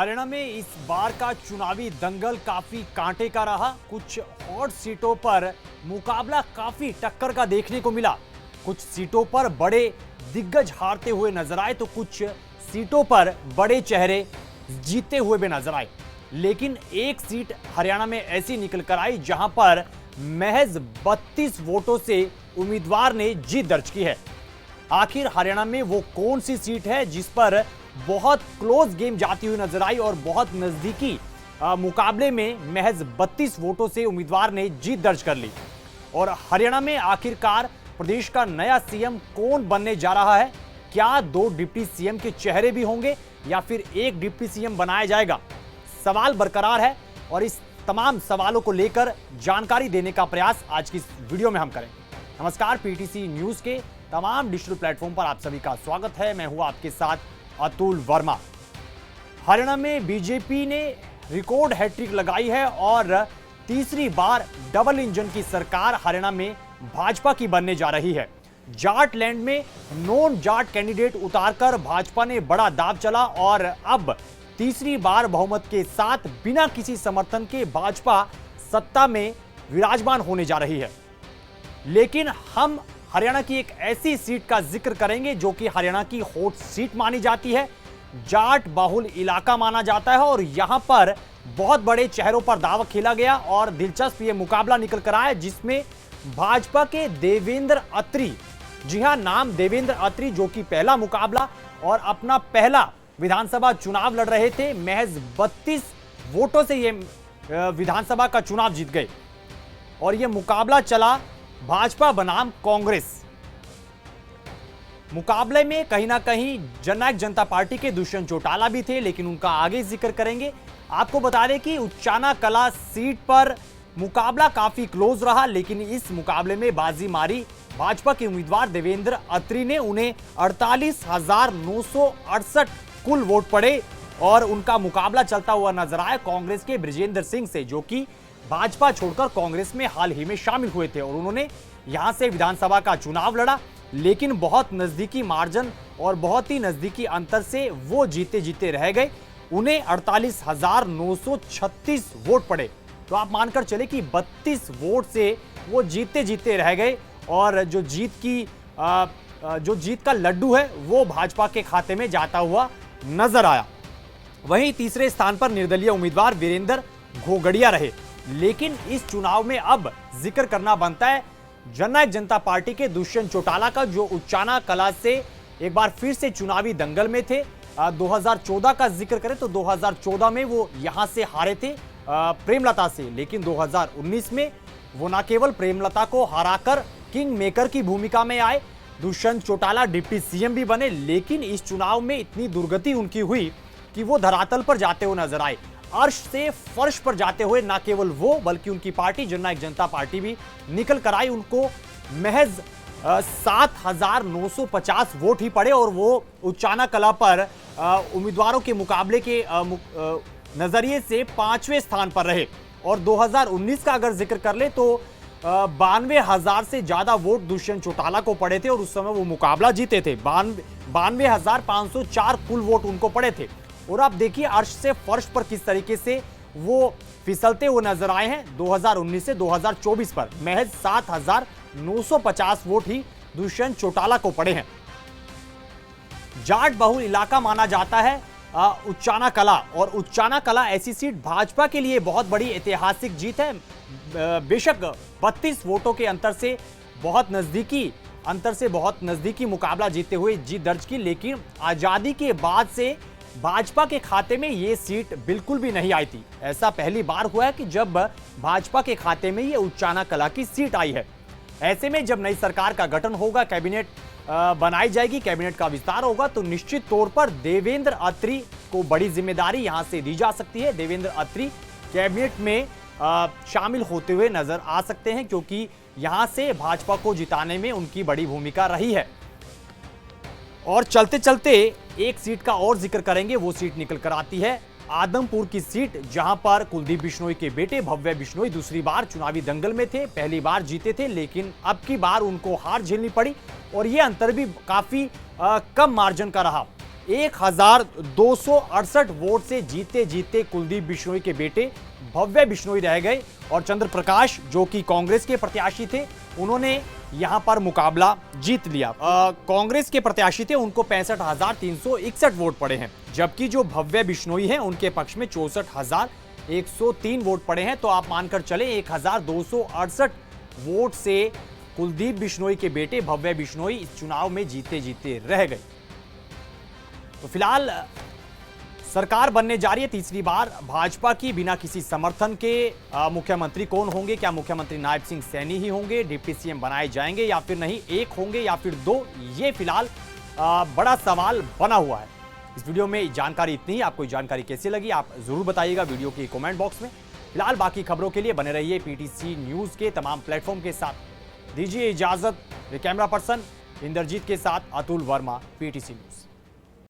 हरियाणा में इस बार का चुनावी दंगल काफी कांटे का रहा। कुछ हॉट सीटों पर मुकाबला काफी टक्कर का देखने को मिला। कुछ सीटों पर बड़े दिग्गज हारते हुए नजर आए तो कुछ सीटों पर बड़े चेहरे जीतते हुए भी नजर आए। लेकिन एक सीट हरियाणा में ऐसी निकल कर आई जहां पर महज 32 वोटों से उम्मीदवार ने जीत दर्ज की है। आखिर हरियाणा में वो कौन सी सीट है जिस पर बहुत क्लोज गेम जाती हुई नजर आई और बहुत नजदीकी मुकाबले में महज 32 वोटों से उम्मीदवार ने जीत दर्ज कर ली। और हरियाणा में आखिरकार प्रदेश का नया सीएम कौन बनने जा रहा है? क्या दो डिप्टी सीएम के चेहरे भी होंगे या फिर एक डिप्टी सीएम बनाया जाएगा? सवाल बरकरार है और इस तमाम सवालों को लेकर जानकारी देने का प्रयास आज की इस वीडियो में हम करेंगे। नमस्कार, पीटीसी न्यूज के तमाम डिजिटल प्लेटफॉर्म पर आप सभी का स्वागत है। मैं हूं आपके साथ अतुल वर्मा। हरियाणा में बीजेपी ने रिकॉर्ड हैट्रिक लगाई है और तीसरी बार डबल इंजन की सरकार हरियाणा में भाजपा की बनने जा रही है। जाट लैंड में नॉन जाट कैंडिडेट उतारकर भाजपा ने बड़ा दांव चला और अब तीसरी बार बहुमत के साथ बिना किसी समर्थन के भाजपा सत्ता में विराजमान होने जा रही है। लेकिन हम हरियाणा की एक ऐसी सीट का जिक्र करेंगे जो कि हरियाणा की हॉट सीट मानी जाती है। जाट बहुल इलाका माना जाता है और यहां पर बहुत बड़े चेहरों पर दांव खेला गया और दिलचस्प ये मुकाबला निकल कर आया जिसमें भाजपा के देवेंद्र अत्री, जी हां, नाम देवेंद्र अत्री, जो कि पहला मुकाबला और अपना पहला विधानसभा चुनाव लड़ रहे थे। महज 32 वोटों से ये विधानसभा का चुनाव जीत गए और यह मुकाबला चला भाजपा बनाम कांग्रेस। मुकाबले में कहीं ना कहीं जननायक जनता पार्टी के दुष्यंत चौटाला भी थे, लेकिन उनका आगे जिक्र करेंगे। आपको बता दें कि उच्चाना कला सीट पर मुकाबला काफी क्लोज रहा, लेकिन इस मुकाबले में बाजी मारी भाजपा के उम्मीदवार देवेंद्र अत्री ने। उन्हें 48,968 कुल वोट पड़े और उनका मुकाबला चलता हुआ नजर आया कांग्रेस के बृजेंद्र सिंह से, जो कि भाजपा छोड़कर कांग्रेस में हाल ही में शामिल हुए थे और उन्होंने यहां से विधानसभा का चुनाव लड़ा। लेकिन बहुत नजदीकी मार्जिन और बहुत ही नजदीकी अंतर से वो जीते जीते रह गए। उन्हें 48,936 वोट पड़े। तो आप मानकर चले कि 32 वोट से वो जीते जीते रह गए और जो जीत का लड्डू है वो भाजपा के खाते में जाता हुआ नजर आया। वहीं तीसरे स्थान पर निर्दलीय उम्मीदवार वीरेंद्र घोगड़िया रहे। लेकिन इस चुनाव में अब जिक्र करना बनता है जननायक जनता पार्टी के दुष्यंत चौटाला का, जो उच्चाना कला से एक बार फिर से चुनावी दंगल में थे। 2014 का जिक्र करें तो 2014 में वो यहां से हारे थे प्रेमलता से, लेकिन 2019 में वो न केवल प्रेमलता को हराकर किंग मेकर की भूमिका में आए, दुष्यंत चौटाला डिप्टी सीएम भी बने। लेकिन इस चुनाव में इतनी दुर्गति उनकी हुई कि वो धरातल पर जाते हुए नजर आए, अर्श से फर्श पर जाते हुए। ना केवल वो बल्कि उनकी पार्टी जननायक जनता पार्टी भी निकल कर आई। उनको महज 7,950 वोट ही पड़े और वो उच्चाना कला पर उम्मीदवारों के मुकाबले के नजरिए से 5वें स्थान पर रहे। और 2019 का अगर जिक्र कर ले तो 92,000 से ज्यादा वोट दुष्यंत चौटाला को पड़े थे और उस समय वो मुकाबला जीते थे। 92,504 कुल वोट उनको पड़े थे। और आप देखिए अर्श से फर्श पर किस तरीके से वो फिसलते हुए नजर आए हैं 2019 से 2024 पर। महज 7,950 वोट ही दुष्यंत चौटाला को पड़े हैं। जाट बहुल इलाका माना जाता है उच्चाना कला, और उच्चाना कला ऐसी सीट भाजपा के लिए बहुत बड़ी ऐतिहासिक जीत है। बेशक 32 वोटों के अंतर से बहुत नजदीकी मुकाबला जीते हुए जीत दर्ज की, लेकिन आजादी के बाद से भाजपा के खाते में यह सीट बिल्कुल भी नहीं आई थी। ऐसा पहली बार हुआ है कि जब भाजपा के खाते में यह उच्चाना कला की सीट आई है। ऐसे में जब नई सरकार का गठन होगा, कैबिनेट बनाई जाएगी, कैबिनेट का विस्तार होगा, तो निश्चित तौर पर देवेंद्र अत्री को बड़ी जिम्मेदारी यहां से दी जा सकती है। देवेंद्र अत्री कैबिनेट में शामिल होते हुए नजर आ सकते हैं, क्योंकि यहां से भाजपा को जिताने में उनकी बड़ी भूमिका रही है। और चलते चलते एक सीट का और जिक्र करेंगे। वो सीट निकल कर आती है आदमपुर की सीट, जहां पर कुलदीप बिश्नोई के बेटे भव्य बिश्नोई दूसरी बार चुनावी दंगल में थे। पहली बार जीते थे, लेकिन अब की बार उनको हार झेलनी पड़ी और यह अंतर भी काफी कम मार्जिन का रहा। 1268 वोट से जीते जीते कुलदीप बिश्नोई के बेटे भव्य बिश्नोई रह गए और चंद्र प्रकाश जो कि कांग्रेस के प्रत्याशी थे उन्होंने यहां पर मुकाबला जीत लिया। कांग्रेस के प्रत्याशी थे उनको 65,361 वोट पड़े हैं, जबकि जो भव्य बिश्नोई हैं उनके पक्ष में 64,103 वोट पड़े हैं। तो आप मानकर चले 1268 वोट से कुलदीप बिश्नोई के बेटे भव्य बिश्नोई इस चुनाव में जीते जीते रह गए। तो फिलहाल सरकार बनने जा रही है तीसरी बार भाजपा की बिना किसी समर्थन के। मुख्यमंत्री कौन होंगे? क्या मुख्यमंत्री नायब सिंह सैनी ही होंगे? डिप्टी सीएम बनाए जाएंगे या फिर नहीं? एक होंगे या फिर दो? ये फिलहाल बड़ा सवाल बना हुआ है। इस वीडियो में जानकारी इतनी ही। आपको जानकारी कैसी लगी आप जरूर बताइएगा वीडियो के कमेंट बॉक्स में। फिलहाल बाकी खबरों के लिए बने रहिए पीटीसी न्यूज के तमाम प्लेटफॉर्म के साथ। दीजिए इजाजत। कैमरा पर्सन इंद्रजीत के साथ अतुल वर्मा, पीटीसी न्यूज।